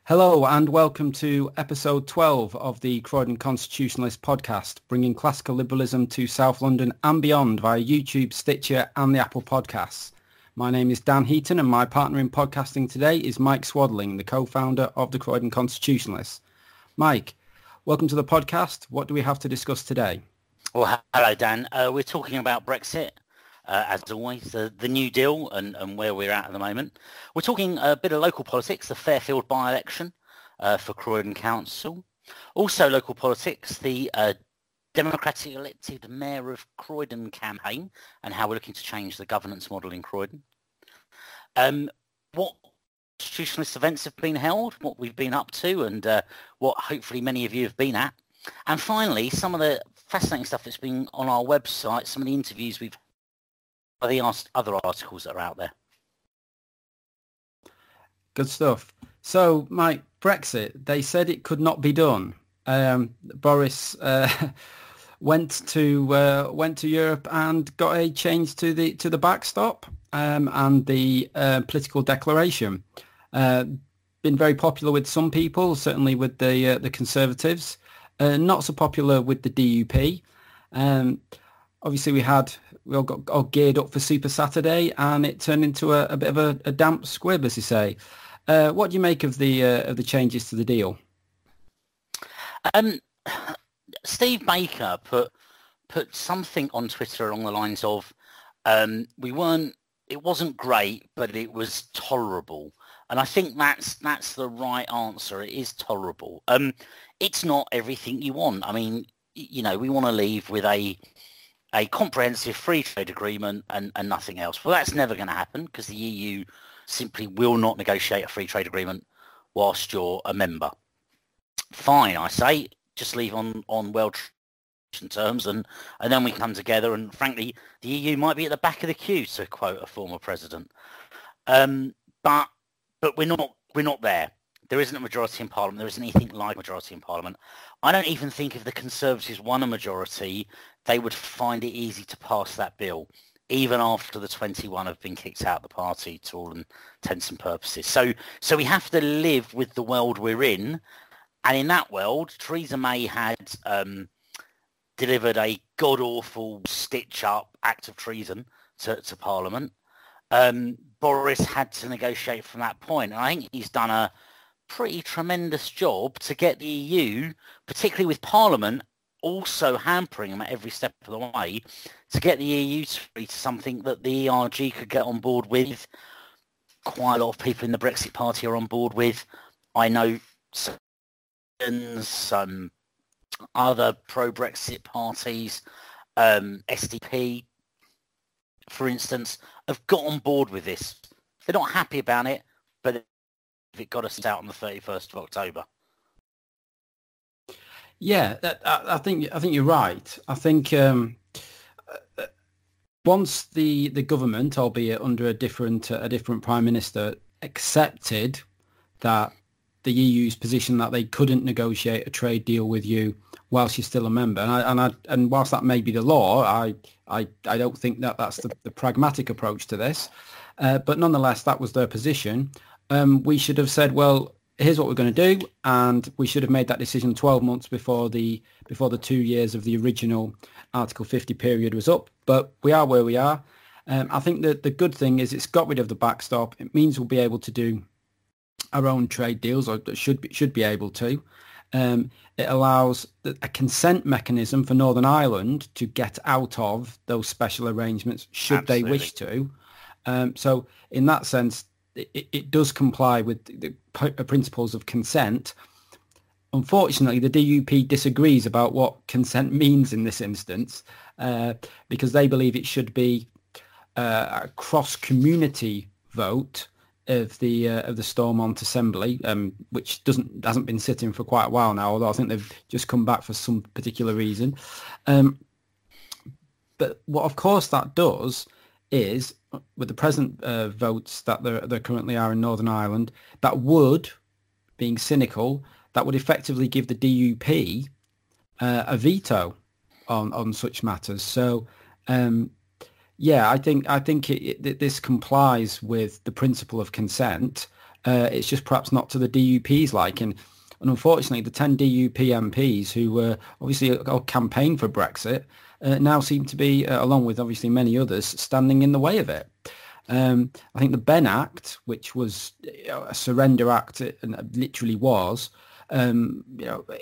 Hello and welcome to episode 12 of the Croydon Constitutionalist podcast, bringing classical liberalism to South London and beyond via YouTube, Stitcher and the Apple Podcasts. My name is Dan Heaton and my partner in podcasting today is Mike Swadling, the co-founder of the Croydon Constitutionalists. Mike, welcome to the podcast. What do we have to discuss today? Well, hello, Dan. We're talking about Brexit. As always, the New Deal and where we're at the moment. We're talking a bit of local politics, the Fairfield by-election for Croydon Council. Also local politics, the democratically elected Mayor of Croydon campaign and how we're looking to change the governance model in Croydon. What constitutionalist events have been held, what we've been up to and what hopefully many of you have been at. And finally, some of the fascinating stuff that's been on our website, some of the interviews we've the other articles that are out there. Good stuff. So, Mike, Brexit, they said it could not be done. Boris went to Europe and got a change to the backstop and the political declaration. Been very popular with some people, certainly with the Conservatives. Not so popular with the DUP. Obviously, we all got all geared up for Super Saturday, and it turned into a bit of a damp squib, as you say. What do you make of the changes to the deal? Steve Baker put something on Twitter along the lines of, it wasn't great, but it was tolerable. And I think that's the right answer. It is tolerable. It's not everything you want. I mean, you know, we want to leave with a comprehensive free trade agreement and nothing else. Well, that's never going to happen because the EU simply will not negotiate a free trade agreement whilst you're a member. Fine, I say, just leave on well terms and then we come together and frankly, the EU might be at the back of the queue, to quote a former president. But we're not there. There isn't a majority in Parliament. There isn't anything like a majority in Parliament. I don't even think if the Conservatives won a majority, they would find it easy to pass that bill, even after the 21 have been kicked out of the party to all intents and purposes. So we have to live with the world we're in. And in that world, Theresa May had delivered a god-awful stitch-up act of treason to Parliament. Boris had to negotiate from that point. And I think he's done a pretty tremendous job to get the EU, particularly with Parliament, also hampering them at every step of the way, to get the EU to agree to something that the ERG could get on board with. Quite a lot of people in the Brexit party are on board with. I know some other pro-Brexit parties, SDP, for instance, have got on board with this. They're not happy about it, but it got us out on the 31st of October. Yeah, I think you're right. I think once the government, albeit under a different prime minister, accepted that the EU's position that they couldn't negotiate a trade deal with you whilst you're still a member, and whilst that may be the law, I don't think that that's the pragmatic approach to this. But nonetheless, that was their position. We should have said, well, here's what we're going to do, and we should have made that decision 12 months before the 2 years of the original Article 50 period was up. But we are where we are. I think that the good thing is it's got rid of the backstop. It means we'll be able to do our own trade deals, or should be able to. It allows a consent mechanism for Northern Ireland to get out of those special arrangements should Absolutely. They wish to. So in that sense, it does comply with the principles of consent. Unfortunately, the DUP disagrees about what consent means in this instance, because they believe it should be a cross-community vote of the Stormont Assembly, which hasn't been sitting for quite a while now, although I think they've just come back for some particular reason. But what, of course, that does is, with the present votes that there currently are in Northern Ireland, that would, being cynical, that would effectively give the DUP a veto on such matters. So, I think this complies with the principle of consent. It's just perhaps not to the DUP's liking. And unfortunately, the 10 DUP MPs who were obviously campaigned for Brexit now seem to be, along with obviously many others, standing in the way of it. I think the Benn Act, which was a surrender act, and it literally was, in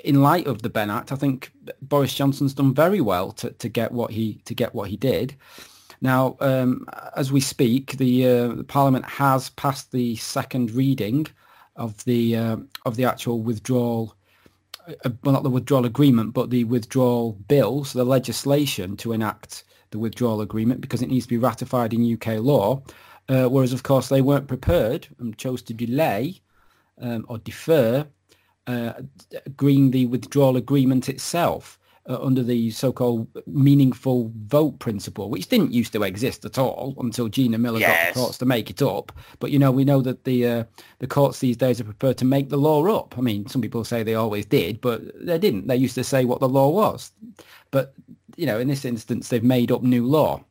light of the Benn Act, I think Boris Johnson's done very well to get what he did. Now, as we speak, the Parliament has passed the second reading of the actual withdrawal, well, not the withdrawal agreement, but the withdrawal bill, so the legislation to enact the withdrawal agreement, because it needs to be ratified in UK law. Whereas, of course, they weren't prepared and chose to delay or defer agreeing the withdrawal agreement itself under the so-called meaningful vote principle, which didn't used to exist at all until Gina Miller got the courts to make it up. But, we know that the courts these days are prepared to make the law up. I mean, some people say they always did, but they didn't. They used to say what the law was. But, in this instance, they've made up new law.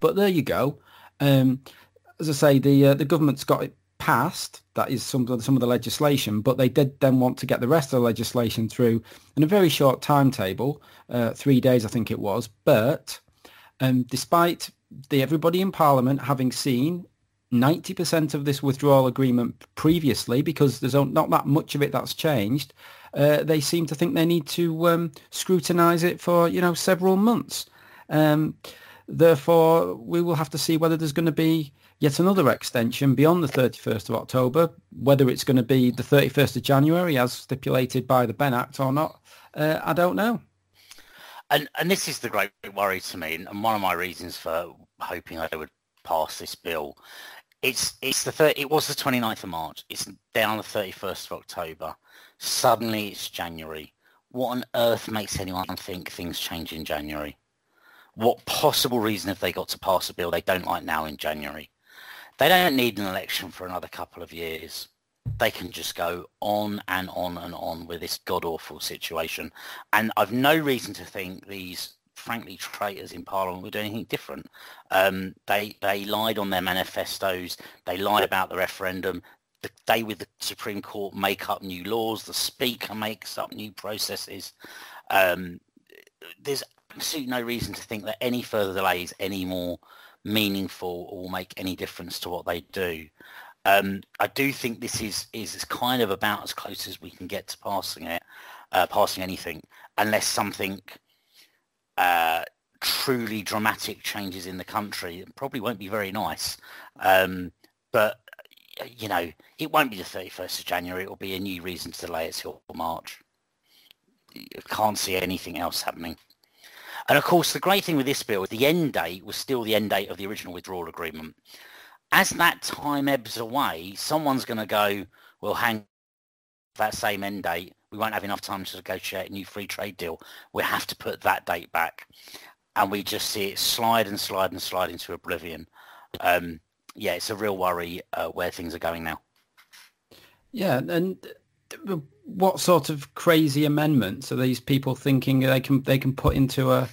But there you go. As I say, the government's got it passed. That is some of the legislation, but they did then want to get the rest of the legislation through in a very short timetable, 3 days I think it was. But despite everybody in Parliament having seen 90% of this withdrawal agreement previously, because there's not that much of it that's changed, they seem to think they need to scrutinise it for several months. Therefore, we will have to see whether there's going to be yet another extension beyond the 31st of October, whether it's going to be the 31st of January as stipulated by the Benn Act or not. I don't know. And this is the great worry to me, and one of my reasons for hoping they would pass this bill. It was the 29th of March. It's down the 31st of October. Suddenly it's January. What on earth makes anyone think things change in January? What possible reason have they got to pass a bill they don't like now in January? They don't need an election for another couple of years. They can just go on and on and on with this god-awful situation. And I've no reason to think these, frankly, traitors in Parliament would do anything different. They lied on their manifestos. They lied about the referendum. They, with the Supreme Court, make up new laws. The Speaker makes up new processes. There's absolutely no reason to think that any further delay is any more meaningful or will make any difference to what they do. I do think this is kind of about as close as we can get to passing anything, unless something truly dramatic changes in the country. It probably won't be very nice, but it won't be the 31st of January. It will be a new reason to delay it till March. I can't see anything else happening. And of course, the great thing with this bill, the end date was still the end date of the original withdrawal agreement. As that time ebbs away, someone's going to go, well, hang that same end date. We won't have enough time to negotiate a new free trade deal. We have to put that date back. And we just see it slide and slide and slide into oblivion. It's a real worry where things are going now. Yeah, and what sort of crazy amendments are these people thinking they can put into an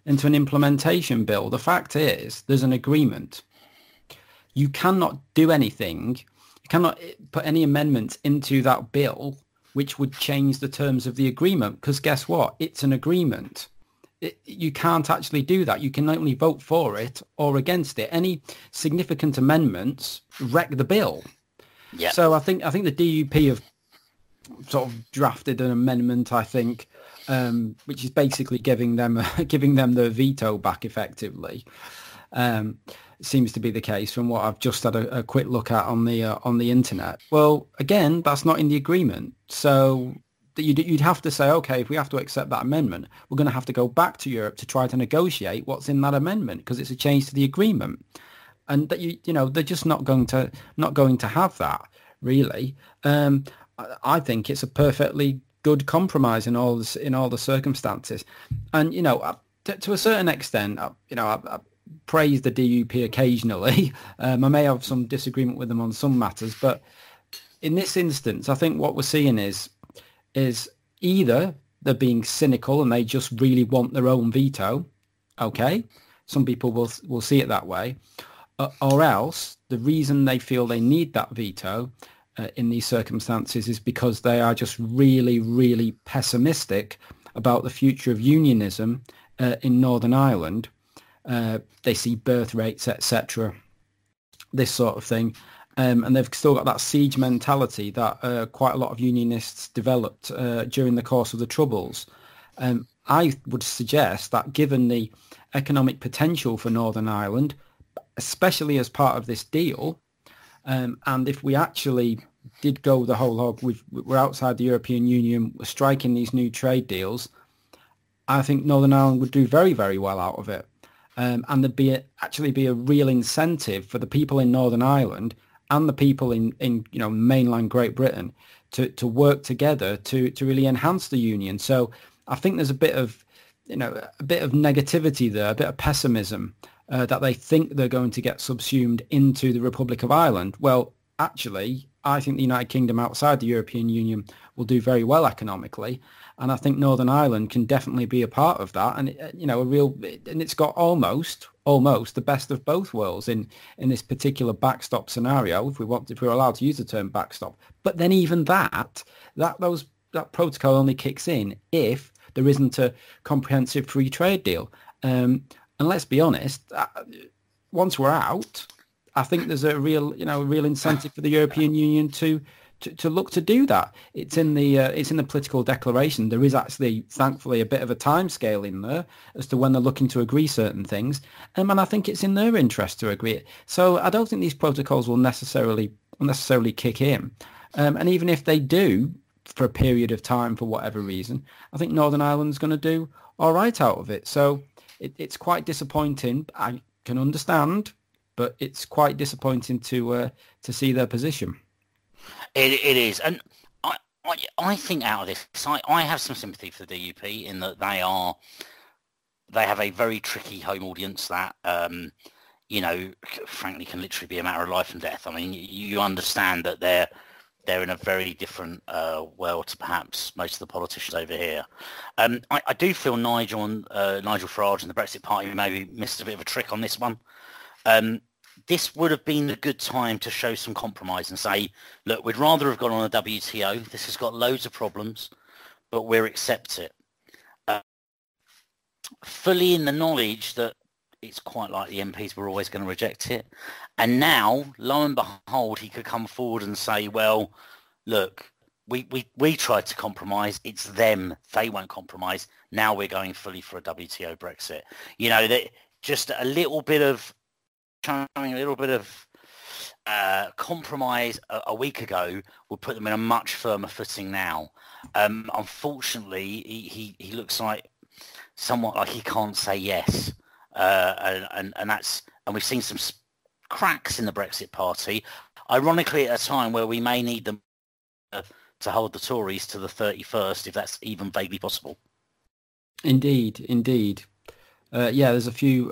implementation bill? The fact is, there's an agreement. You cannot do anything. You cannot put any amendments into that bill which would change the terms of the agreement, because guess what? It's an agreement. You can't actually do that. You can only vote for it or against it. Any significant amendments wreck the bill. Yeah. So I think the DUP have sort of drafted an amendment, I think, which is basically giving them their veto back effectively. Seems to be the case from what I've just had a quick look at on the internet. Well, again, that's not in the agreement. So you'd have to say, okay, if we have to accept that amendment, we're going to have to go back to Europe to try to negotiate what's in that amendment, because it's a change to the agreement, and that they're just not going to have that really. I think it's a perfectly good compromise in all the circumstances, and to a certain extent, I praise the DUP occasionally. I may have some disagreement with them on some matters, but in this instance, I think what we're seeing is either they're being cynical and they just really want their own veto. Okay, some people will see it that way, or else the reason they feel they need that veto in these circumstances is because they are just really, really pessimistic about the future of unionism in Northern Ireland. They see birth rates, etc., this sort of thing. And they've still got that siege mentality that quite a lot of unionists developed during the course of the Troubles. I would suggest that given the economic potential for Northern Ireland, especially as part of this deal, and if we actually did go the whole hog, we're outside the European Union, we're striking these new trade deals, I think Northern Ireland would do very, very well out of it. And there'd actually be a real incentive for the people in Northern Ireland and the people in mainland Great Britain to work together to really enhance the union. So I think there's a bit of negativity there, a bit of pessimism that they think they're going to get subsumed into the Republic of Ireland. Well, actually, I think the United Kingdom outside the European Union will do very well economically, and I think Northern Ireland can definitely be a part of that. And and it's got almost the best of both worlds in this particular backstop scenario, if we're allowed to use the term backstop. But then even that protocol only kicks in if there isn't a comprehensive free trade deal. And let's be honest, once we're out, I think there's a real incentive for the European Union to look to do that. It's in the political declaration. There is actually, thankfully, a bit of a timescale in there as to when they're looking to agree certain things, and I think it's in their interest to agree it. So I don't think these protocols will necessarily kick in, and even if they do for a period of time for whatever reason, I think Northern Ireland's going to do all right out of it. So it's quite disappointing. I can understand, but it's quite disappointing to see their position. It is, and I think out of this, I have some sympathy for the DUP in that they have a very tricky home audience that frankly can literally be a matter of life and death. I mean, you understand that they're in a very different world to perhaps most of the politicians over here. I do feel Nigel Farage and the Brexit Party maybe missed a bit of a trick on this one. This would have been a good time to show some compromise and say, look, we'd rather have gone on a WTO. This has got loads of problems, but we'll accept it. Fully in the knowledge that it's quite likely MPs were always going to reject it. And now, lo and behold, he could come forward and say, well, look, we tried to compromise. It's them. They won't compromise. Now we're going fully for a WTO Brexit. That just a little bit of compromise a week ago would put them in a much firmer footing now. Unfortunately, he looks like somewhat like he can't say yes, and we've seen some cracks in the Brexit Party, ironically at a time where we may need them to hold the Tories to the 31st, if that's even vaguely possible. Indeed. There's a few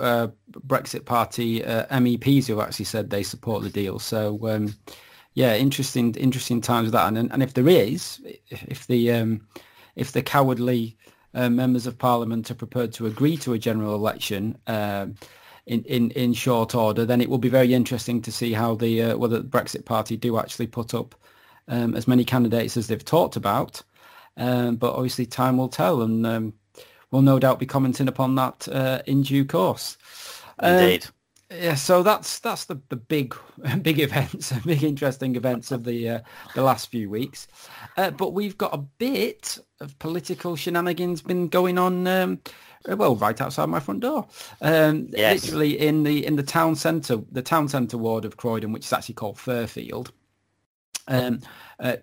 Brexit Party MEPs who have actually said they support the deal. So, interesting times with that. And if there is, if the cowardly members of Parliament are prepared to agree to a general election in short order, then it will be very interesting to see how whether the Brexit Party do actually put up as many candidates as they've talked about. But obviously, time will tell, and we'll no doubt be commenting upon that in due course. Indeed. So that's the big events, big interesting events of the last few weeks. But we've got a bit of political shenanigans been going on. Right outside my front door. Yes. Literally in the town centre ward of Croydon, which is actually called Fairfield.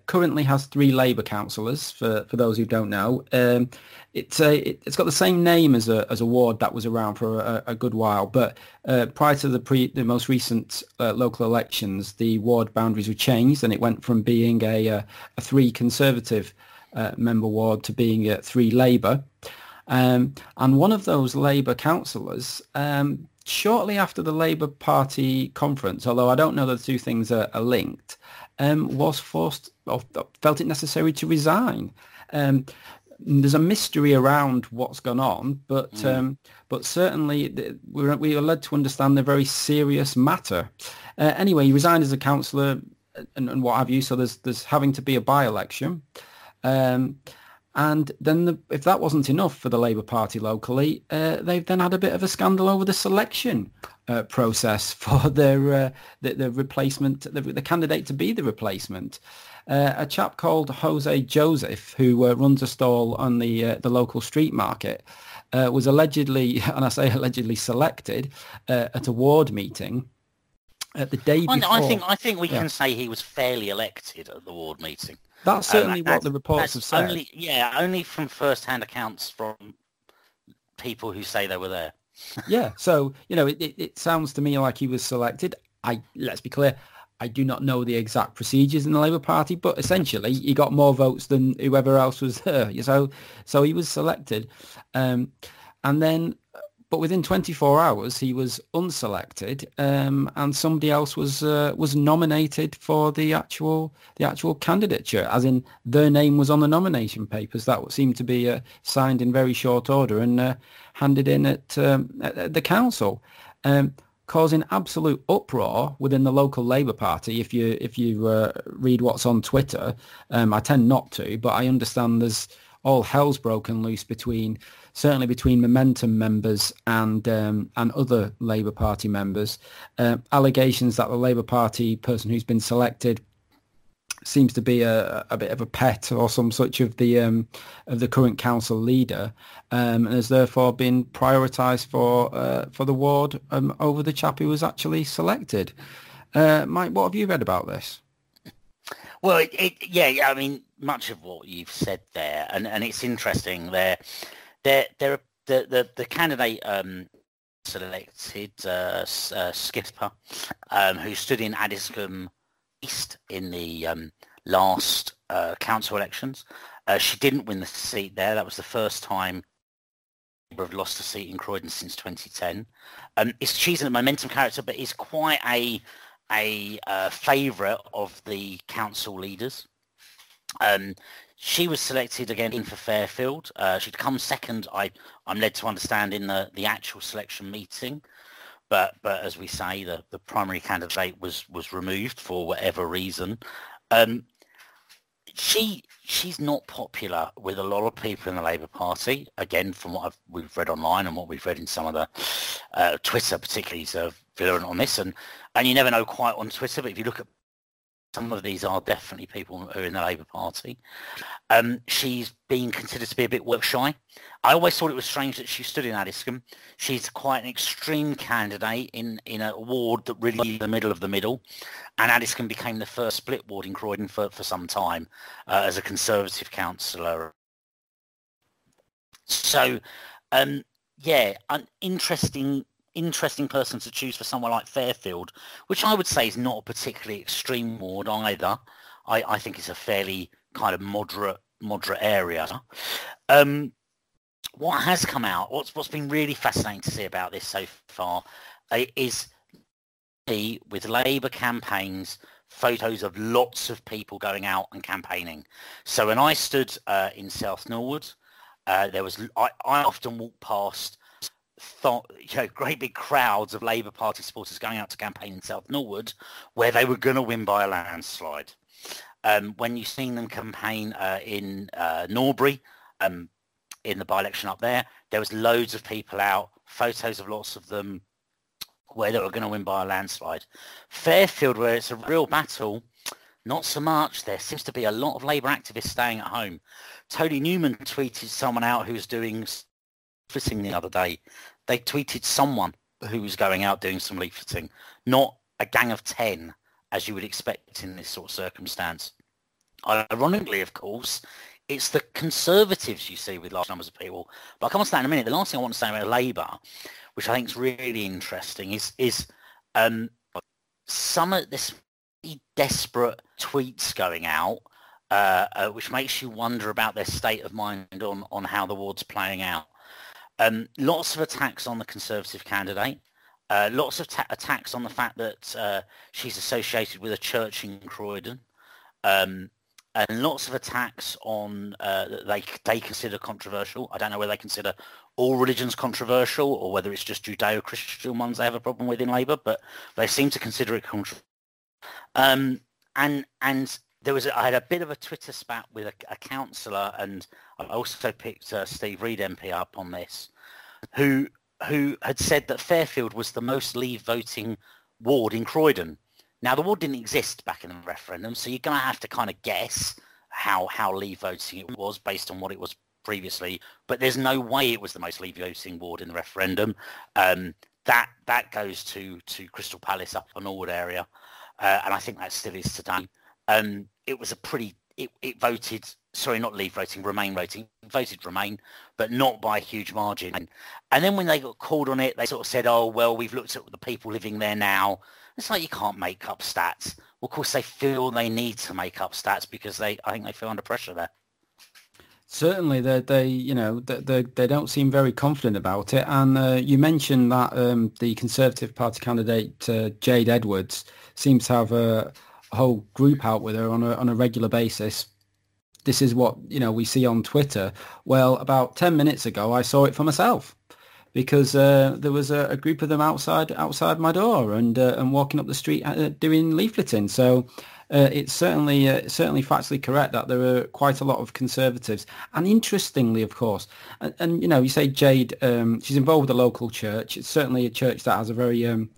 Currently has 3 Labour councillors. For those who don't know, it's got the same name as a ward that was around for a good while. But prior to the most recent local elections, the ward boundaries were changed, and it went from being a 3 Conservative member ward to being 3 Labour. And one of those Labour councillors, shortly after the Labour Party conference, although I don't know that the two things are linked, was forced or felt it necessary to resign. there's a mystery around what's gone on, but certainly we are led to understand a very serious matter. Anyway, he resigned as a councillor and what have you. So there's having to be a by-election, and then if that wasn't enough for the Labour Party locally, they've then had a bit of a scandal over the selection process for their the replacement, the candidate to be the replacement. A chap called Jose Joseph, who runs a stall on the local street market, was allegedly, and I say allegedly, selected at a ward meeting at the day before. I think we can say he was fairly elected at the ward meeting. That's certainly what the reports have said. Only from first-hand accounts from people who say they were there. Yeah, so it sounds to me like he was selected. Let's be clear, I do not know the exact procedures in the Labour Party, but essentially he got more votes than whoever else was there. So he was selected, and then, but within 24 hours he was unselected, and somebody else was nominated for the actual candidature, as in their name was on the nomination papers. That seemed to be signed in very short order and handed in at the council. Causing absolute uproar within the local Labour Party. If you read what's on Twitter, I tend not to, but I understand there's all hell's broken loose certainly between Momentum members and other Labour Party members. Allegations that the Labour Party person who's been selected seems to be a bit of a pet or some such of the current council leader, and has therefore been prioritised for the ward over the chap who was actually selected. Mike, what have you read about this? Well, I mean, much of what you've said there, and it's interesting. The candidate selected, Skipper, who stood in Addiscombe East in the last council elections. She didn't win the seat there. That was the first time Labour have lost a seat in Croydon since 2010. She's a Momentum character, but is quite a favourite of the council leaders. She was selected again for Fairfield. She'd come second, I'm led to understand, in the actual selection meeting. But as we say, the primary candidate was removed for whatever reason. She's not popular with a lot of people in the Labour Party. Again, from what we've read online and what we've read in some of the Twitter, particularly, is virulent on this. And you never know quite on Twitter, but if you look at some of these are definitely people who are in the Labour Party. She's been considered to be a bit work shy. I always thought it was strange that she stood in Addiscombe. She's quite an extreme candidate in a ward that really is the middle of the middle. And Addiscombe became the first split ward in Croydon for some time as a Conservative councillor. So, an interesting person to choose for somewhere like Fairfield, which I would say is not a particularly extreme ward either. I think it's a fairly kind of moderate area. What has come out, what's been really fascinating to see about this so far, is with Labour campaigns, photos of lots of people going out and campaigning. So when I stood in South Norwood, I often walked past great big crowds of Labour Party supporters going out to campaign in South Norwood, where they were going to win by a landslide. When you've seen them campaign in Norbury, in the by-election up there was loads of people out, photos of lots of them where they were going to win by a landslide. Fairfield, where it's a real battle, not so much. There seems to be a lot of Labour activists staying at home. Tony Newman tweeted someone out who was doing leafleting the other day. They tweeted someone who was going out doing some leafleting, not a gang of 10 as you would expect in this sort of circumstance. Ironically, of course, it's the Conservatives you see with large numbers of people. But I'll come on to that in a minute. The last thing I want to say about Labour, which I think is really interesting, is some of this desperate tweets going out, which makes you wonder about their state of mind on how the ward's playing out. Lots of attacks on the Conservative candidate. Lots of attacks on the fact that she's associated with a church in Croydon. and lots of attacks on that they consider controversial. I don't know whether they consider all religions controversial or whether it's just Judeo-Christian ones they have a problem with in Labour, but they seem to consider it controversial. And there was I had a bit of a Twitter spat with a councillor, and I also picked Steve Reid MP up on this, who had said that Fairfield was the most Leave voting ward in Croydon. Now, the ward didn't exist back in the referendum, so you're going to have to kind of guess how Leave voting it was based on what it was previously. But there's no way it was the most Leave voting ward in the referendum. That goes to Crystal Palace up on Norwood area, and I think that still is today. It was a pretty... It voted... Sorry, not Leave voting, Remain voting. It voted Remain, but not by a huge margin. And then when they got called on it, they sort of said, oh, well, we've looked at the people living there now. It's like you can't make up stats. Well, of course, they feel they need to make up stats because I think they feel under pressure there. Certainly, they don't seem very confident about it. And you mentioned that the Conservative Party candidate Jade Edwards seems to have a whole group out with her on a regular basis. This is what we see on Twitter. Well, about 10 minutes ago, I saw it for myself, because there was a group of them outside my door and walking up the street doing leafleting. So it's certainly factually correct that there are quite a lot of Conservatives. And interestingly, of course, and you say Jade, she's involved with a local church. It's certainly a church that has a very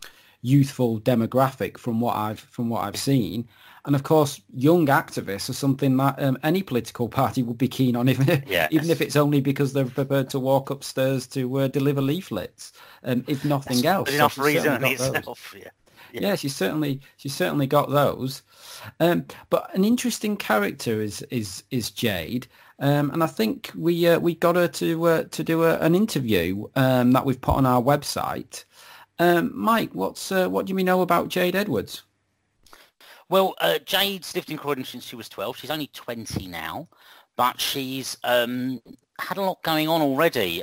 youthful demographic from what I've seen. And of course, young activists are something that any political party would be keen on, even if it's only because they're prepared to walk upstairs to deliver leaflets, if nothing else. Enough reason in itself. Yeah, she's certainly got those. But an interesting character is Jade, and I think we got her to do an interview that we've put on our website. Mike, what do we know about Jade Edwards? Well, Jade's lived in Croydon since she was 12. She's only 20 now, but she's had a lot going on already.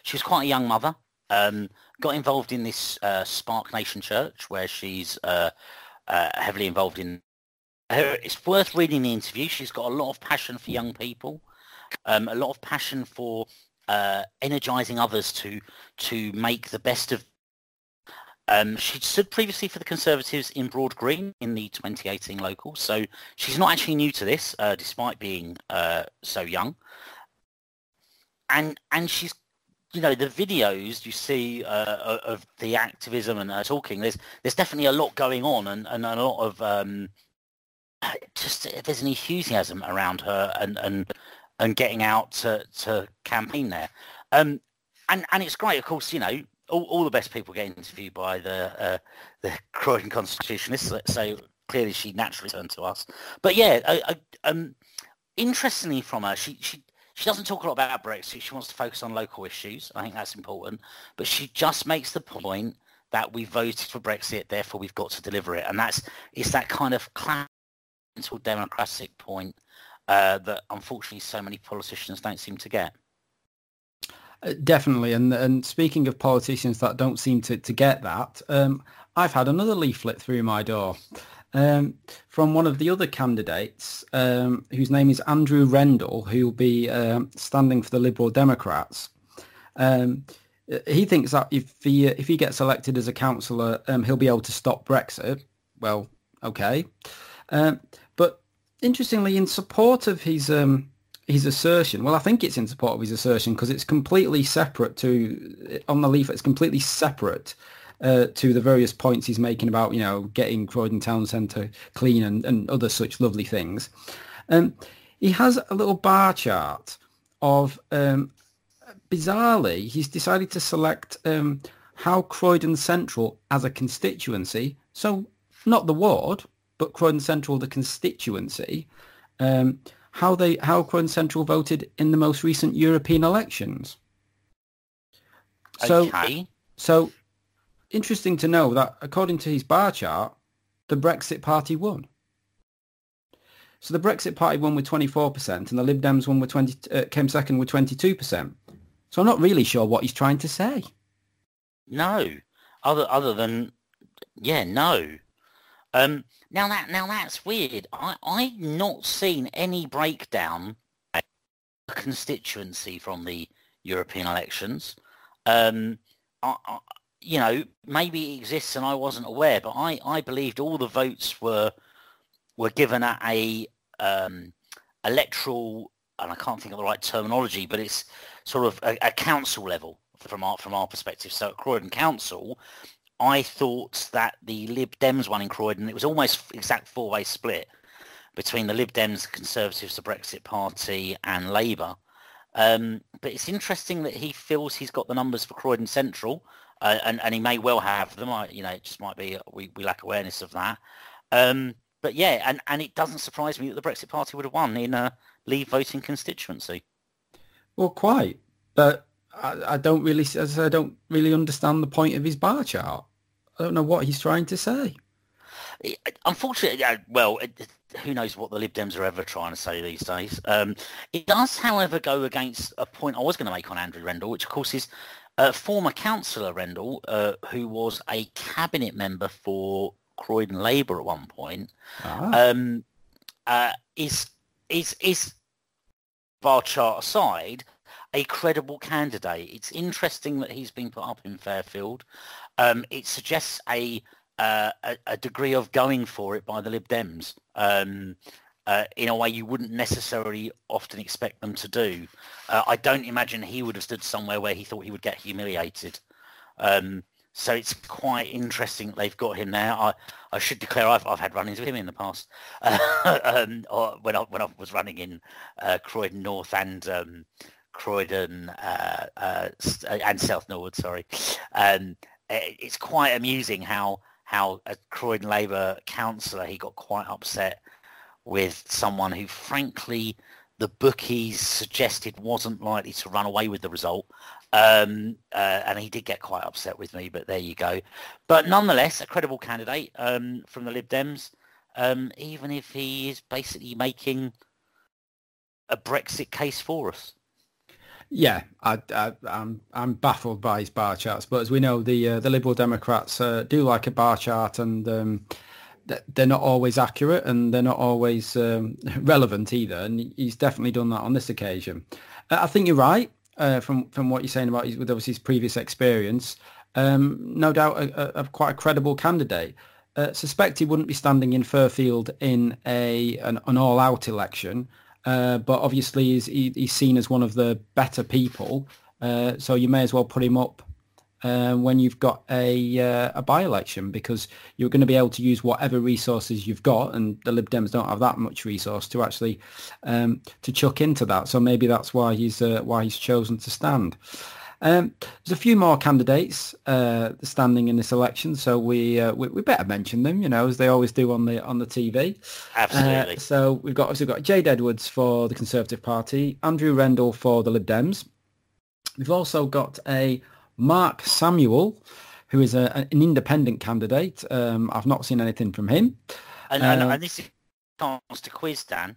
She was quite a young mother, got involved in this Spark Nation Church, where she's heavily involved in. It's worth reading the interview. She's got a lot of passion for young people, a lot of passion for energising others to make the best of. She stood previously for the Conservatives in Broad Green in the 2018 local, so she's not actually new to this, despite being so young. And she's, the videos you see of the activism and her talking, there's definitely a lot going on and a lot of there's an enthusiasm around her and getting out to campaign there. And it's great, of course, all the best people get interviewed by the Croydon Constitutionalists, so clearly she naturally turned to us. But interestingly from her, she doesn't talk a lot about Brexit. She wants to focus on local issues. I think that's important. But she just makes the point that we voted for Brexit, therefore we've got to deliver it. And it's that kind of classical democratic point that unfortunately so many politicians don't seem to get. Definitely, and speaking of politicians that don't seem to get that, I've had another leaflet through my door from one of the other candidates, whose name is Andrew Rendell, who will be standing for the Liberal Democrats. He thinks that if he gets elected as a councillor, he'll be able to stop Brexit. Well, okay, but interestingly, in support of his assertion, well, I think it's in support of his assertion because it's completely separate on the leaflet, it's completely separate to the various points he's making about, getting Croydon Town Centre clean and other such lovely things. He has a little bar chart of, bizarrely, he's decided to select how Croydon Central as a constituency, so not the ward, but Croydon Central, the constituency, how Croydon Central voted in the most recent European elections. Okay. So interesting to know that according to his bar chart, the Brexit Party won. So the Brexit Party won with 24%, and the Lib Dems won with came second with 22%. So I'm not really sure what he's trying to say. No, other than no. Now that's weird. I've not seen any breakdown of constituency from the European elections. Maybe it exists and I wasn't aware, but I believed all the votes were given at a electoral, and I can't think of the right terminology, but it's sort of a council level from our perspective. So at Croydon Council, I thought that the Lib Dems won in Croydon. It was almost exact four-way split between the Lib Dems, the Conservatives, the Brexit Party, and Labour. But it's interesting that he feels he's got the numbers for Croydon Central, and he may well have them. It just might be we lack awareness of that. But yeah, and it doesn't surprise me that the Brexit Party would have won in a Leave voting constituency. Well, quite, but I don't really understand the point of his bar chart. I don't know what he's trying to say. Unfortunately, who knows what the Lib Dems are ever trying to say these days. It does, however, go against a point I was going to make on Andrew Rendell, which of course is former councillor Rendell, who was a cabinet member for Croydon Labour at one point, is bar chart aside, a credible candidate. It's interesting that he's been put up in Fairfield. It suggests a degree of going for it by the Lib Dems in a way you wouldn't necessarily often expect them to do. I don't imagine he would have stood somewhere where he thought he would get humiliated. So it's quite interesting that they've got him there. I should declare I've had run-ins with him in the past, or when I was running in Croydon North and Croydon and South Norwood. Sorry, it's quite amusing how a Croydon Labour councillor, he got quite upset with someone who, frankly, the bookies suggested wasn't likely to run away with the result. And he did get quite upset with me, but there you go. But nonetheless, a credible candidate from the Lib Dems, even if he is basically making a Brexit case for us. Yeah, I'm baffled by his bar charts, but as we know, the Liberal Democrats do like a bar chart, and they're not always accurate, and they're not always relevant either. And he's definitely done that on this occasion. I think you're right. From what you're saying about with obviously his previous experience, no doubt quite a credible candidate. Suspect he wouldn't be standing in Fairfield in an all-out election, but obviously he's seen as one of the better people, so you may as well put him up when you've got a by-election, because you're going to be able to use whatever resources you've got, and the Lib Dems don't have that much resource to actually to chuck into that. So maybe that's why he's chosen to stand. There's a few more candidates standing in this election, so we better mention them, as they always do on the TV. Absolutely. So we've got Jade Edwards for the Conservative Party, Andrew Rendell for the Lib Dems. We've also got a Mark Samuel, who is an independent candidate. I've not seen anything from him. And this is a chance to quiz Dan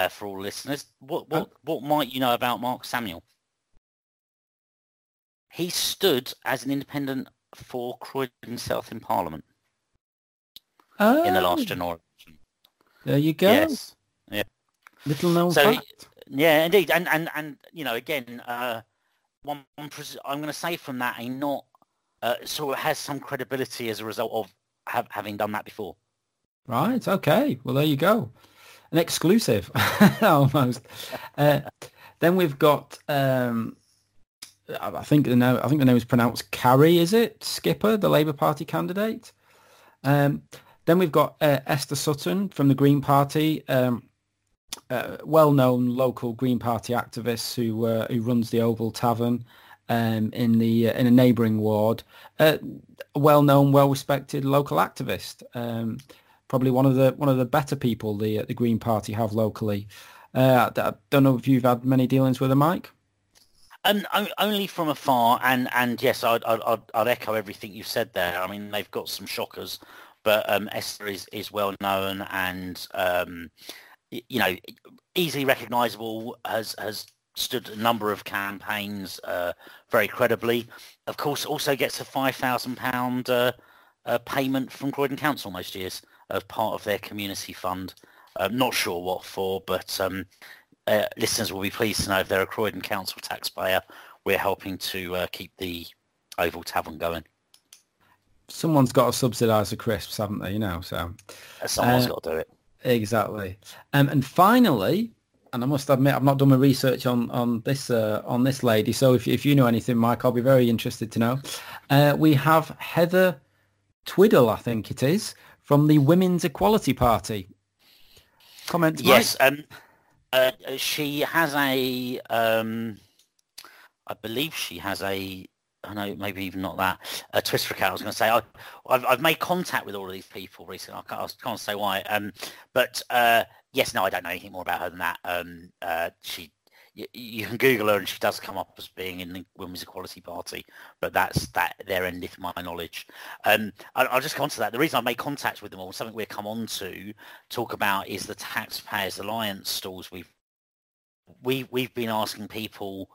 for all listeners. What might you know about Mark Samuel? He stood as an independent for Croydon South in Parliament in the last general election. There you go. Yes. Yeah. Little known fact. Yeah, indeed. And again, I'm going to say from that, not sort of has some credibility as a result of having done that before. Right. Okay. Well, there you go. An exclusive, almost. Then we've got. I think the name is pronounced Carrie. Is it Skipper, the Labour Party candidate? Then we've got Esther Sutton from the Green Party. Well-known local Green Party activist who runs the Oval Tavern in a neighbouring ward. Well-known, well-respected local activist. Probably one of the better people the Green Party have locally. I don't know if you've had many dealings with her, Mike. Only from afar, and yes, I'd echo everything you said there. I mean, they've got some shockers, but Esther is well known and easily recognisable. Has stood a number of campaigns very credibly. Of course, also gets a £5,000 payment from Croydon Council most years. as part of their community fund. Not sure what for, but listeners will be pleased to know if they're a Croydon Council taxpayer, we're helping to keep the Oval Tavern going. Someone's got to subsidise the crisps, haven't they? So someone's got to do it. Exactly. And finally, and I must admit, I've not done my research on this lady. So if you know anything, Mike, I'll be very interested to know. We have Heather Twiddle, I think it is, from the Women's Equality Party. Comments, yes, Mike? She has a, I believe she has a, I know maybe even not that, a Twitter account. I was going to say, I've made contact with all of these people recently. I can't say why. But yes, no, I don't know anything more about her than that. You can Google her and she does come up as being in the Women's Equality Party, but that's there endeth my knowledge. I'll just come on to that. The reason I've made contact with them all, something we'll come on to talk about, is the Taxpayers Alliance stalls. We've been asking people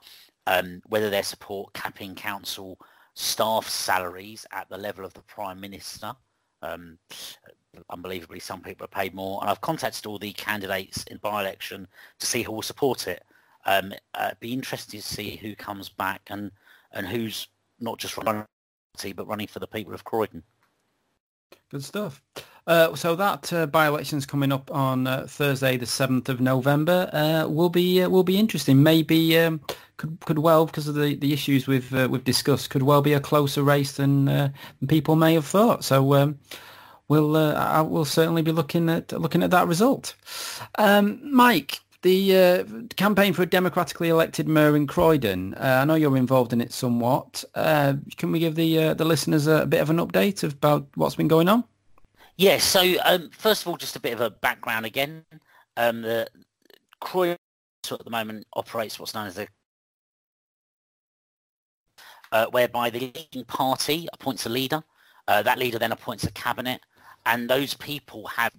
whether they support capping council staff salaries at the level of the Prime Minister. Unbelievably, some people are paid more. And I've contacted all the candidates in by-election to see who will support it. Be interested to see who comes back and who's not just running but running for the people of Croydon. Good stuff. So that by-election's coming up on Thursday, the 7th of November. Will be interesting. Maybe could well, because of the issues we've discussed, could well be a closer race than people may have thought. So I will certainly be looking at that result. Mike, the campaign for a democratically elected mayor in Croydon. I know you're involved in it somewhat. Can we give the listeners a bit of an update about what's been going on? Yes. So first of all, just a bit of a background again. The Croydon at the moment operates what's known as whereby the leading party appoints a leader. That leader then appoints a cabinet. And those people have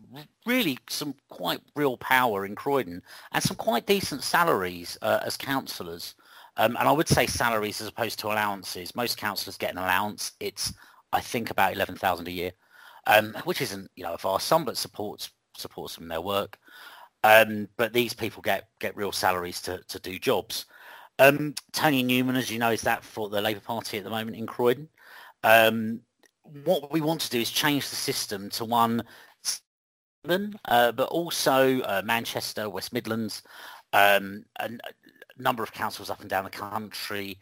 really some quite real power in Croydon and some quite decent salaries as councillors. And I would say salaries as opposed to allowances. Most councillors get an allowance. It's, I think, about 11,000 a year, which isn't, a vast sum, but supports them in their work. But these people get real salaries to do jobs. Tony Newman, as you know, is that for the Labour Party at the moment in Croydon. What we want to do is change the system to one, but also Manchester, West Midlands, and a number of councils up and down the country.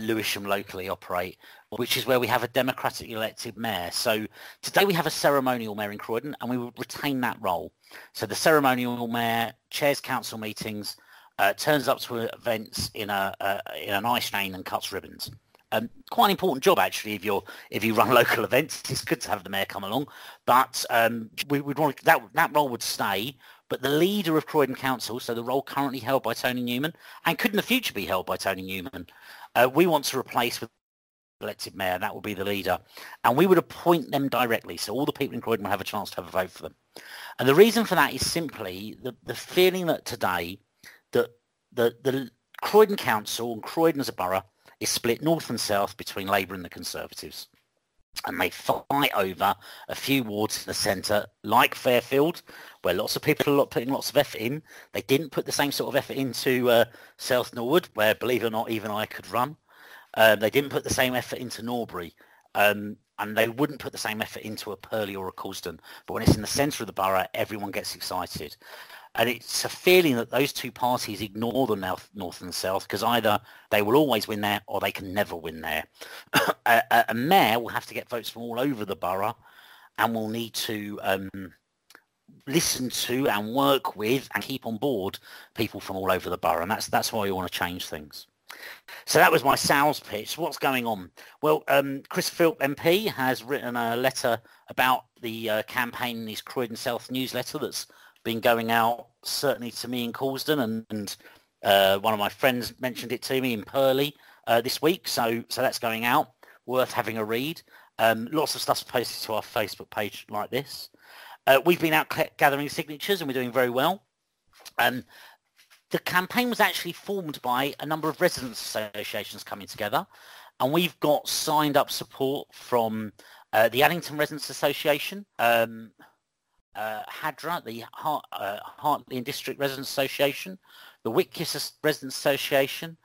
Lewisham locally operate, which is where we have a democratically elected mayor. So today we have a ceremonial mayor in Croydon, and we will retain that role. So the ceremonial mayor chairs council meetings, turns up to events in an ice train and cuts ribbons. Quite an important job, actually, if you run local events. It's good to have the mayor come along, but we would want that role would stay. But the leader of Croydon Council, so the role currently held by Tony Newman, and could in the future be held by Tony Newman, we want to replace with elected mayor. That will be the leader, and we would appoint them directly. So all the people in Croydon will have a chance to have a vote for them. And the reason for that is simply the feeling that today that the Croydon Council and Croydon as a borough is split north and south between Labour and the Conservatives. And they fight over a few wards in the centre, like Fairfield, where lots of people are putting lots of effort in. They didn't put the same sort of effort into South Norwood, where, believe it or not, even I could run. They didn't put the same effort into Norbury. And they wouldn't put the same effort into a Purley or a Coulsdon. But when it's in the centre of the borough, everyone gets excited. And it's a feeling that those two parties ignore the north and south, because either they will always win there or they can never win there. A mayor will have to get votes from all over the borough, and will need to listen to and work with and keep on board people from all over the borough. And that's why we want to change things. So that was my sales pitch. What's going on? Well, Chris Philp MP has written a letter about the campaign in his Croydon South newsletter that's been going out, certainly to me in Coulsdon, and one of my friends mentioned it to me in Purley this week. So that's going out. Worth having a read. Lots of stuff's posted to our Facebook page like this. We've been out gathering signatures, and we're doing very well. The campaign was actually formed by a number of residents' associations coming together, and we've got signed up support from the Addington Residents Association, Hadra, the Hartley and District Residents Association, the Whitkiss Residents Association,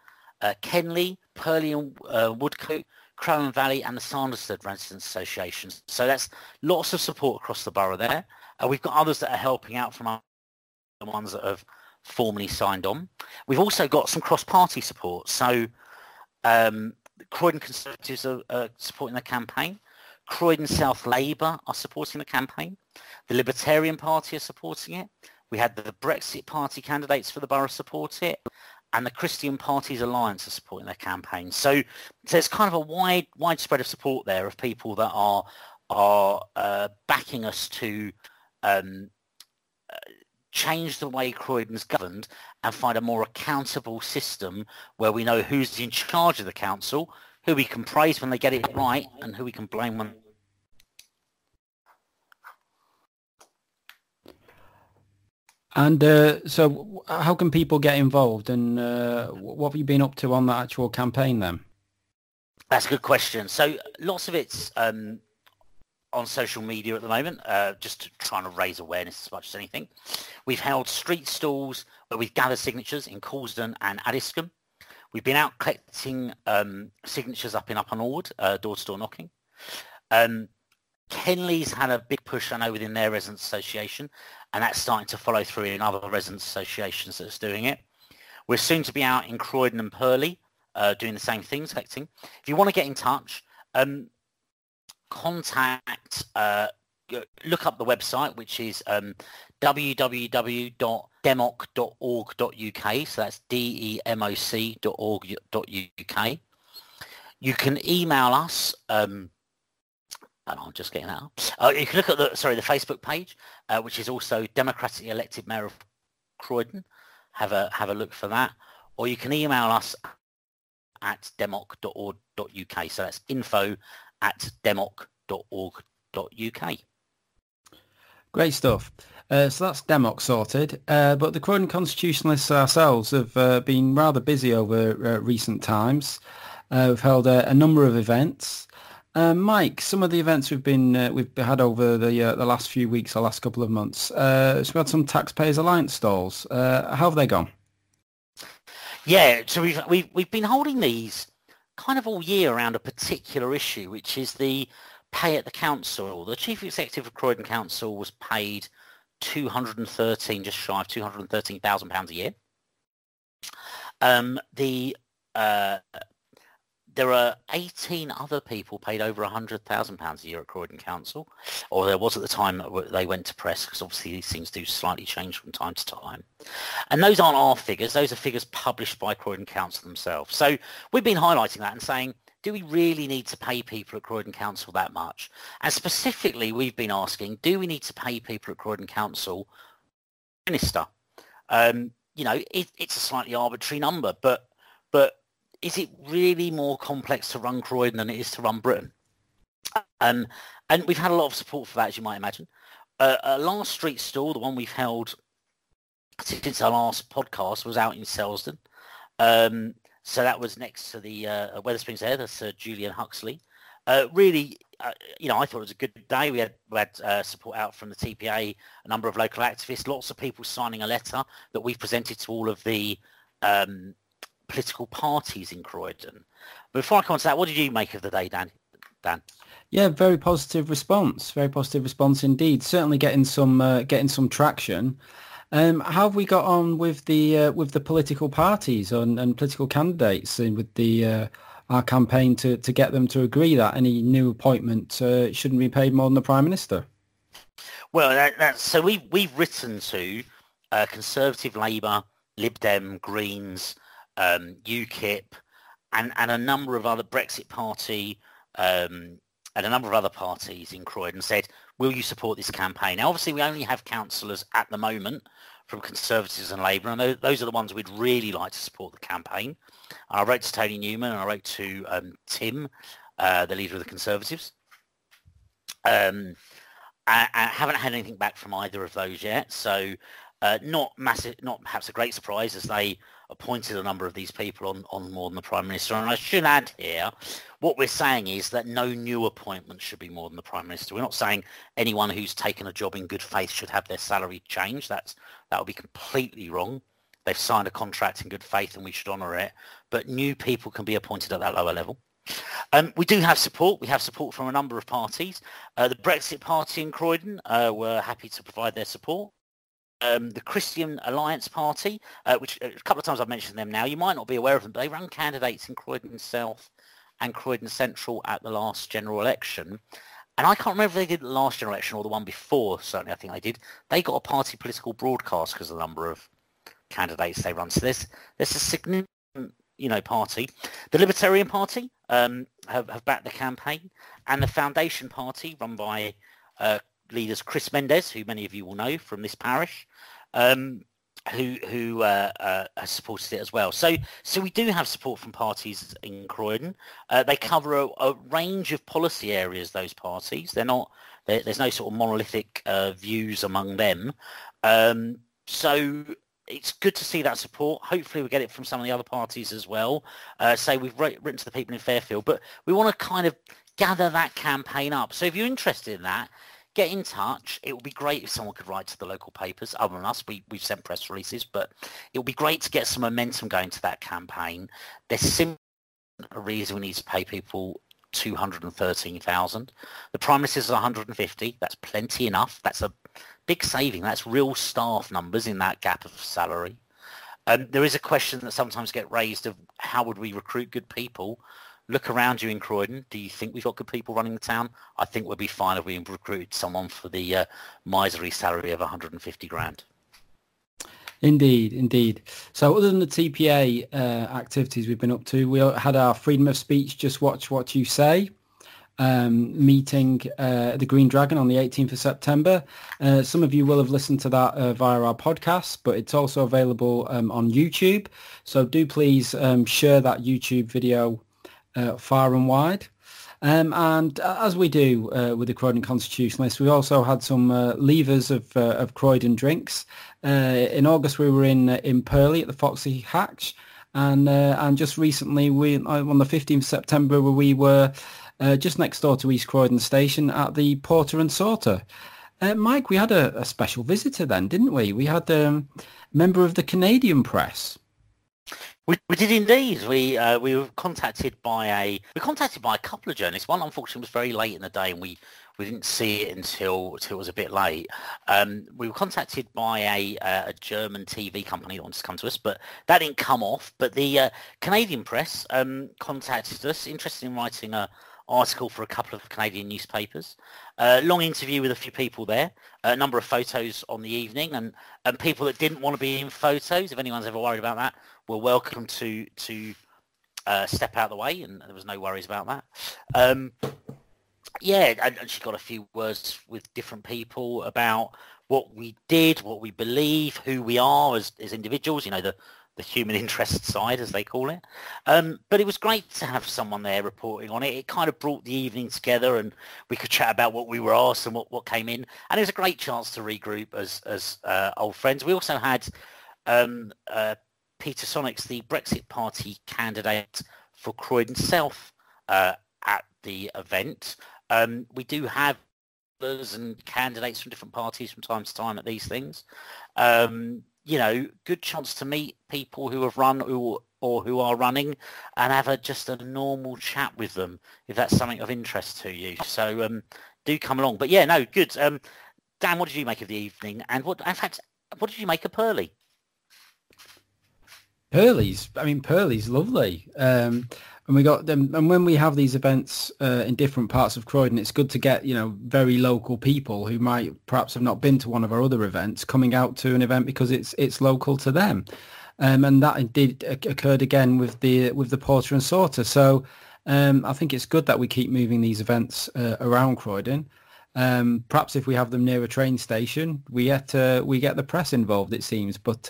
Kenley, Purley and Woodcote, Croydon Valley and the Sanderstead Residents Association. So that's lots of support across the borough there. We've got others that are helping out from the ones that have formally signed on. We've also got some cross-party support. So Croydon Conservatives are supporting the campaign. Croydon South Labour are supporting the campaign. The Libertarian Party are supporting it. We had the Brexit Party candidates for the borough support it. And the Christian Parties Alliance are supporting their campaign. So there's kind of a widespread of support there of people that are backing us to change the way Croydon's governed and find a more accountable system where we know who's in charge of the council, who we can praise when they get it right, and who we can blame when. And so how can people get involved, and what have you been up to on that actual campaign then? That's a good question. So lots of it's on social media at the moment, just trying to raise awareness as much as anything. We've held street stalls where we've gathered signatures in Coulsdon and Addiscombe. We've been out collecting signatures up in Upper Norwood, door-to-door knocking. Kenley's had a big push, I know, within their residents association, and that's starting to follow through in other residents associations that's doing it. We're soon to be out in Croydon and Purley doing the same things, collecting. If you want to get in touch, contact, look up the website, which is www.democ.org.uk, so that's democ.org.uk. You can email us, and I'm just getting that up. You can look at the Facebook page, which is also Democratically Elected Mayor of Croydon. Have a look for that, or you can email us at democ.org.uk. So that's info@democ.org.uk. Great stuff. So that's DEMOC sorted. But the Croydon Constitutionalists ourselves have been rather busy over recent times. We've held a number of events. Mike, some of the events we've had over the last few weeks, the last couple of months. So we had some Taxpayers Alliance stalls. How have they gone? Yeah, so we've been holding these kind of all year around a particular issue, which is the pay at the council. The chief executive of Croydon Council was paid just shy of £213,000 a year. There are 18 other people paid over £100,000 a year at Croydon Council, or there was at the time that they went to press, because obviously these things do slightly change from time to time. And those aren't our figures, those are figures published by Croydon Council themselves. So we've been highlighting that and saying, do we really need to pay people at Croydon Council that much? And specifically, we've been asking, do we need to pay people at Croydon Council minister? It's a slightly arbitrary number, but is it really more complex to run Croydon than it is to run Britain? And we've had a lot of support for that, as you might imagine. Last street stall, the one we've held since our last podcast, was out in Selsdon. So that was next to the Weatherspoons there, that's Julian Huxley. I thought it was a good day. We had support out from the TPA, a number of local activists, lots of people signing a letter that we've presented to all of the political parties in Croydon. But before I come on to that, what did you make of the day, Dan? Yeah, very positive response. Very positive response indeed. Certainly getting some traction. How have we got on with the political parties and political candidates, and with our campaign to get them to agree that any new appointment shouldn't be paid more than the Prime Minister? Well, so we've written to Conservative, Labour, Lib Dem, Greens, UKIP, and a number of other Brexit Party, and a number of other parties in Croydon, said, will you support this campaign? Now, obviously, we only have councillors at the moment from Conservatives and Labour, and those are the ones we'd really like to support the campaign. I wrote to Tony Newman, and I wrote to Tim, the leader of the Conservatives. I haven't had anything back from either of those yet, so Not massive, not perhaps a great surprise, as they appointed a number of these people on more than the Prime Minister. And I should add here, what we're saying is that no new appointments should be more than the Prime Minister. We're not saying anyone who's taken a job in good faith should have their salary changed. That would be completely wrong. They've signed a contract in good faith and we should honour it. But new people can be appointed at that lower level. We do have support. We have support from a number of parties. The Brexit Party in Croydon were happy to provide their support. The Christian Alliance Party, which a couple of times I've mentioned them now, you might not be aware of them, but they ran candidates in Croydon South and Croydon Central at the last general election. And I can't remember if they did the last general election or the one before, certainly I think they did. They got a party political broadcast because of the number of candidates they run. So there's a significant, party. The Libertarian Party have backed the campaign, and the Foundation Party, run by leaders Chris Mendes, who many of you will know from this parish, who has supported it as well. So we do have support from parties in Croydon. They cover a range of policy areas, those parties. There's no sort of monolithic views among them. So it's good to see that support. Hopefully we get it from some of the other parties as well. We've written to the people in Fairfield, but we want to kind of gather that campaign up. So if you're interested in that, get in touch. It would be great if someone could write to the local papers. Other than us, we've sent press releases, but it would be great to get some momentum going to that campaign. There's simply a reason we need to pay people 213,000. The Prime Minister's 150. That's plenty enough. That's a big saving. That's real staff numbers in that gap of salary. There is a question that sometimes get raised of how would we recruit good people? Look around you in Croydon. Do you think we've got good people running the town? I think we'll be fine if we recruit someone for the miserly salary of 150 grand. Indeed. So other than the TPA activities we've been up to, we had our Freedom of Speech, Just Watch What You Say meeting at the Green Dragon on the 18th of September. Some of you will have listened to that via our podcast, but it's also available on YouTube. So do please share that YouTube video far and wide. And as we do with the Croydon Constitutionalists, we also had some levers of Croydon drinks. In August, we were in Purley at the Foxy Hatch, and just recently, on the 15th of September, we were just next door to East Croydon Station at the Porter and Sorter. Mike, we had a special visitor then, didn't we? We had a member of the Canadian press. We did indeed. We were contacted by a couple of journalists. One, unfortunately, was very late in the day, and we didn't see it until it was a bit late. We were contacted by a German TV company that wanted to come to us, but that didn't come off. But the Canadian press contacted us, interested in writing an article for a couple of Canadian newspapers. Long interview with a few people there, a number of photos on the evening, and people that didn't want to be in photos, if anyone's ever worried about that, were welcome to step out of the way, and there was no worries about that. And she got a few words with different people about what we did, what we believe, who we are as individuals, the human interest side, as they call it. But it was great to have someone there reporting on it. It kind of brought the evening together, and we could chat about what we were asked and what came in. And it was a great chance to regroup as old friends. We also had Peter Sonics, the Brexit Party candidate for Croydon South, at the event. We do have and candidates from different parties from time to time at these things. Good chance to meet people who have run or who are running and have just a normal chat with them, if that's something of interest to you. So do come along. But yeah, no, good. Dan, what did you make of the evening? And what did you make of Purley? Purley's lovely. And we got them, and when we have these events in different parts of Croydon, it's good to get very local people who might perhaps have not been to one of our other events coming out to an event because it's local to them, and that indeed occurred again with the Porter and Sorter. So I think it's good that we keep moving these events around Croydon. Perhaps if we have them near a train station, we get the press involved, it seems, but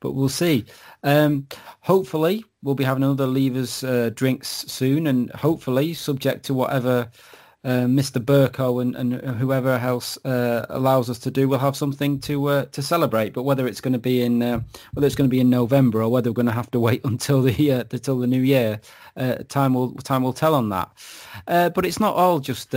we'll see. Hopefully we'll be having another Levers drinks soon, and hopefully, subject to whatever Mr. Burko and whoever else allows us to do, we'll have something to celebrate. But whether it's going to be in November or whether we're going to have to wait until the new year, time will tell on that. But it's not all just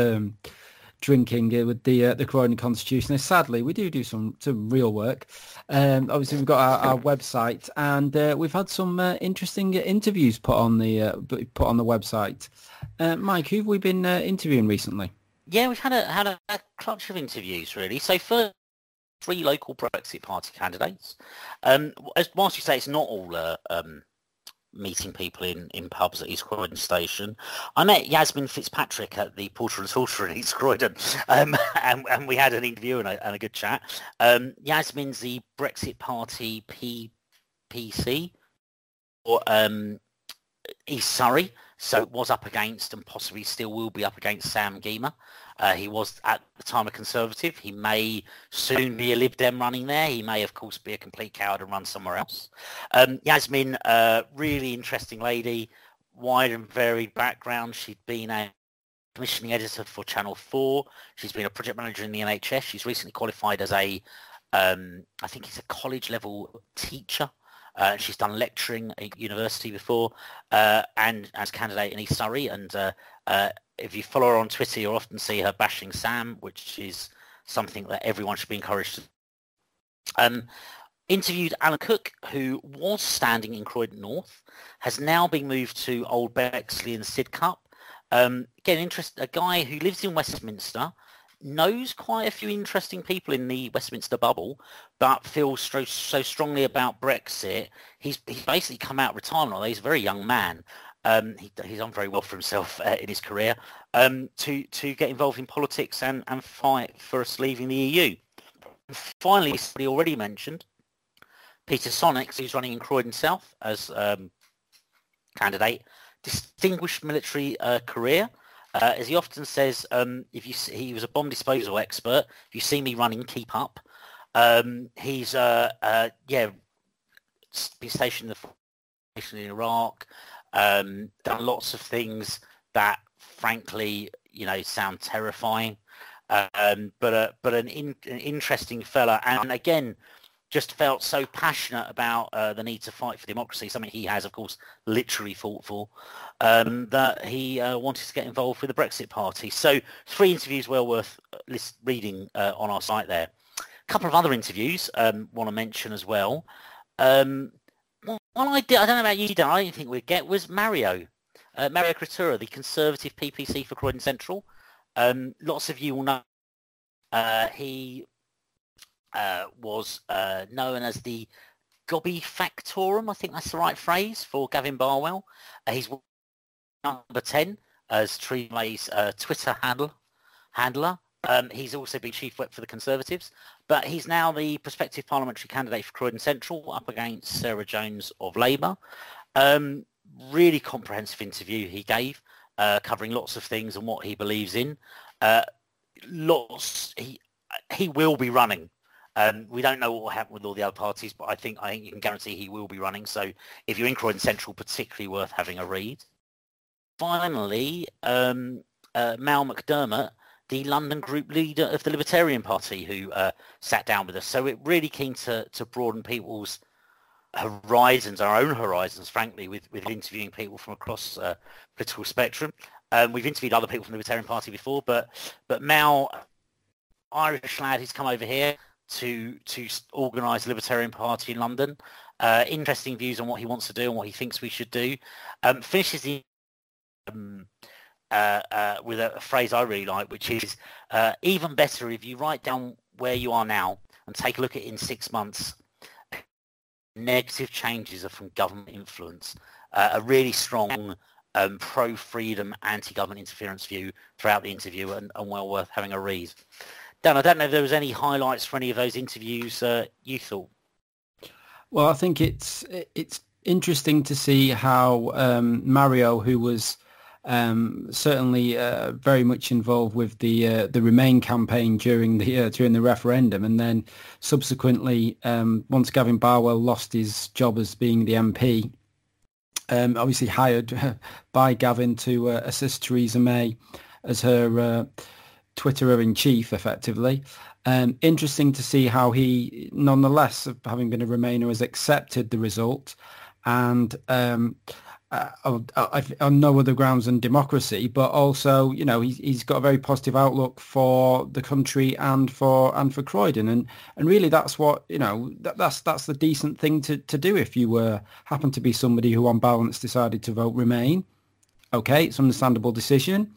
drinking with the Croydon Constitution. Sadly, we do some real work. Obviously, we've got our website, and we've had some interesting interviews put on the website. Mike, who've we been interviewing recently? Yeah, we've had a clutch of interviews, really. So first, 3 local Brexit Party candidates. Whilst you say it's not all meeting people in pubs at East Croydon Station, I met Yasmin Fitzpatrick at the Porter and Salter in East Croydon, and we had an interview and a good chat. Yasmin's the Brexit Party PPC, or East Surrey, so was up against and possibly still will be up against Sam Gyimah. He was at the time a Conservative. He may soon be a Lib Dem running there. He may, of course, be a complete coward and run somewhere else. Yasmin, really interesting lady, wide and varied background. She'd been a commissioning editor for Channel 4. She's been a project manager in the NHS. She's recently qualified as I think it's a college-level teacher. She's done lecturing at university before, and as candidate in East Surrey. And if you follow her on Twitter, you'll often see her bashing Sam, which is something that everyone should be encouraged to. Interviewed Alan Cook, who was standing in Croydon North, has now been moved to Old Bexley and Sidcup. Again, a guy who lives in Westminster, knows quite a few interesting people in the Westminster bubble, but feels so strongly about Brexit. He's basically come out of retirement, although he's a very young man. He's done very well for himself in his career, to get involved in politics and fight for us leaving the EU. And finally, somebody already mentioned, Peter Sonics, who's running in Croydon South as candidate, distinguished military career. As he often says, he was a bomb disposal expert. If you see me running, keep up. He's been stationed in Iraq, done lots of things that, frankly, sound terrifying. But an interesting fella, and again, just felt so passionate about the need to fight for democracy, something he has, of course, literally fought for, that he wanted to get involved with the Brexit Party. So 3 interviews well worth reading on our site there. A couple of other interviews want to mention as well. One I don't know about you, Dan, I didn't think we'd get, was Mario Cretura, the Conservative PPC for Croydon Central. Lots of you will know he was known as the Gobby Factorum, I think that's the right phrase, for Gavin Barwell. He's number 10 as Treemay's Twitter handler. He's also been chief whip for the Conservatives, but he's now the prospective parliamentary candidate for Croydon Central up against Sarah Jones of Labour. Really comprehensive interview he gave, covering lots of things and what he believes in. He will be running. We don't know what will happen with all the other parties, but I think you can guarantee he will be running. So if you're in Croydon Central, particularly worth having a read. Finally, Mal McDermott, the London group leader of the Libertarian Party, who sat down with us. So we're really keen to broaden people's horizons, our own horizons, frankly, with interviewing people from across political spectrum. We've interviewed other people from the Libertarian Party before, but Mal, Irish lad who's come over here to organise the Libertarian Party in London. Interesting views on what he wants to do and what he thinks we should do. Finishes the with a phrase I really like, which is even better if you write down where you are now and take a look at it in 6 months. Negative changes are from government influence. A really strong pro-freedom, anti-government interference view throughout the interview, and well worth having a read. Dan, I don't know if there was any highlights for any of those interviews you thought. Well, I think it's interesting to see how Mario, who was certainly very much involved with the Remain campaign during the referendum, and then subsequently, once Gavin Barwell lost his job as being the MP, obviously hired by Gavin to assist Theresa May her Twitterer-in-chief, effectively. Interesting to see how he, nonetheless, having been a Remainer, has accepted the result, and on no other grounds than democracy, but also, he's got a very positive outlook for the country and for Croydon, and really that's what that's the decent thing to do if you happen to be somebody who on balance decided to vote Remain. Okay, it's an understandable decision.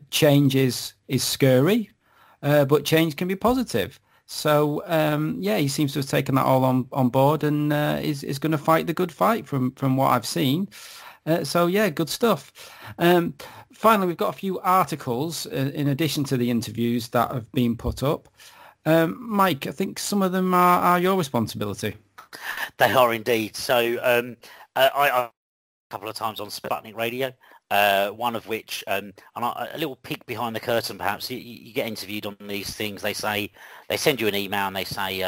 Change is scary, but change can be positive. So he seems to have taken that all on board, and is going to fight the good fight from what I've seen. Good stuff. Finally, we've got a few articles in addition to the interviews that have been put up. Mike, I think some of them are your responsibility. They are indeed. So I a couple of times on Sputnik Radio. One of which, and a little peek behind the curtain, perhaps, you get interviewed on these things. They send you an email and they say,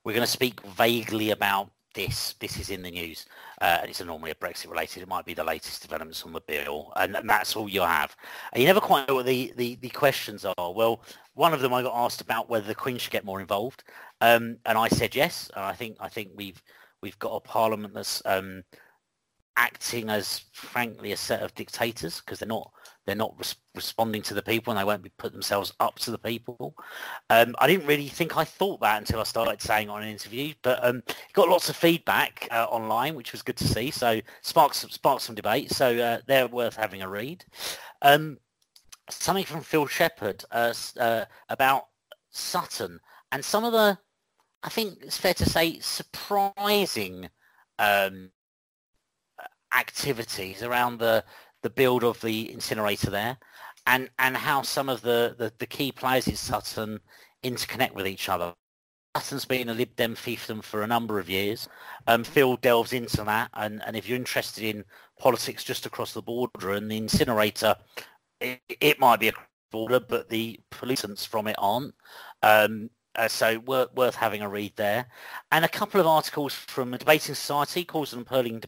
we're going to speak vaguely about this. This is in the news. And it's normally a Brexit related. It might be the latest developments on the bill. And that's all you have. And you never quite know what the questions are. Well, one of them I got asked about whether the Queen should get more involved. And I said yes. And I think we've got a parliament that's acting as, frankly, a set of dictators, because they're not responding to the people, and they won't put themselves up to the people. I didn't really think I thought that until I started saying on an interview, but got lots of feedback online, which was good to see. So sparked some debate. So they're worth having a read. Something from Phil Shepherd about Sutton and some of the, I think it's fair to say, surprising activities around the build of the incinerator there, and how some of the key players in Sutton interconnect with each other. Sutton's been a Lib Dem fiefdom for a number of years. Phil delves into that, and if you're interested in politics just across the border, and the incinerator, it might be a border, but the pollutants from it aren't. So worth having a read there. And a couple of articles from a debating society, Causden and Purley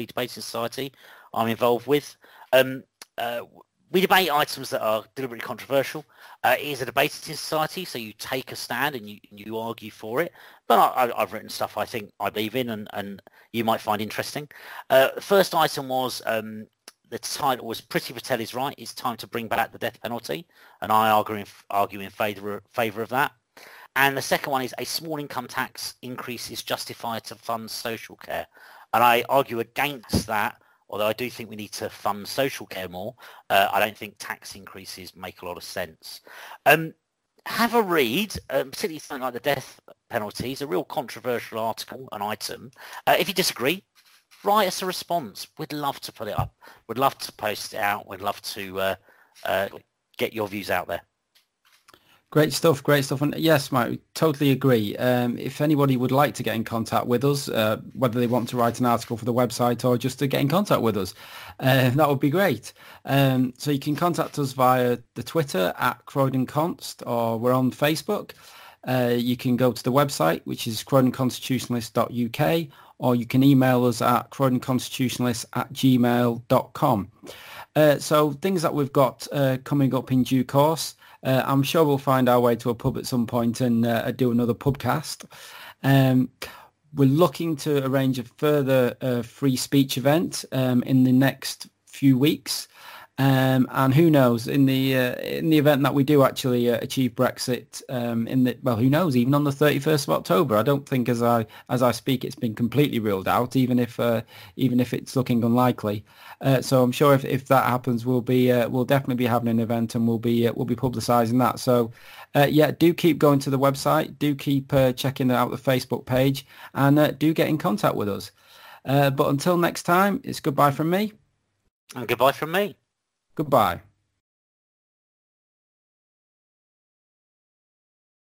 Debating Society, I'm involved with. We debate items that are deliberately controversial. It is a debating society, so you take a stand and you argue for it. But I've written stuff I think I believe in and you might find interesting. The first item was, the title was "Priti Patel is Right, It's Time to Bring Back the Death Penalty," and I argue in favour of that. And the second one is, "A small income tax increase is justified to fund social care." And I argue against that, although I do think we need to fund social care more. I don't think tax increases make a lot of sense. Have a read, particularly something like the death penalty. It's a real controversial article, an item. If you disagree, write us a response. We'd love to put it up. We'd love to post it out. We'd love to get your views out there. Great stuff. And yes, Mike, we totally agree. If anybody would like to get in contact with us, whether they want to write an article for the website or just to get in contact with us, that would be great. So you can contact us via the Twitter @CroydonConst, or we're on Facebook. You can go to the website, which is croydonconstitutionalist.uk, or you can email us at croydonconstitutionalist@gmail.com. So things that we've got coming up in due course. I'm sure we'll find our way to a pub at some point and do another pubcast. We're looking to arrange a further free speech event in the next few weeks. And who knows, in the event that we do actually achieve Brexit, who knows, even on the 31st of October. I don't think as I speak it's been completely ruled out, even if it's looking unlikely. So I'm sure if that happens, we'll definitely be having an event, and we'll be publicising that. So do keep going to the website, do keep checking out the Facebook page, and do get in contact with us. But until next time, it's goodbye from me. And goodbye from me. Goodbye.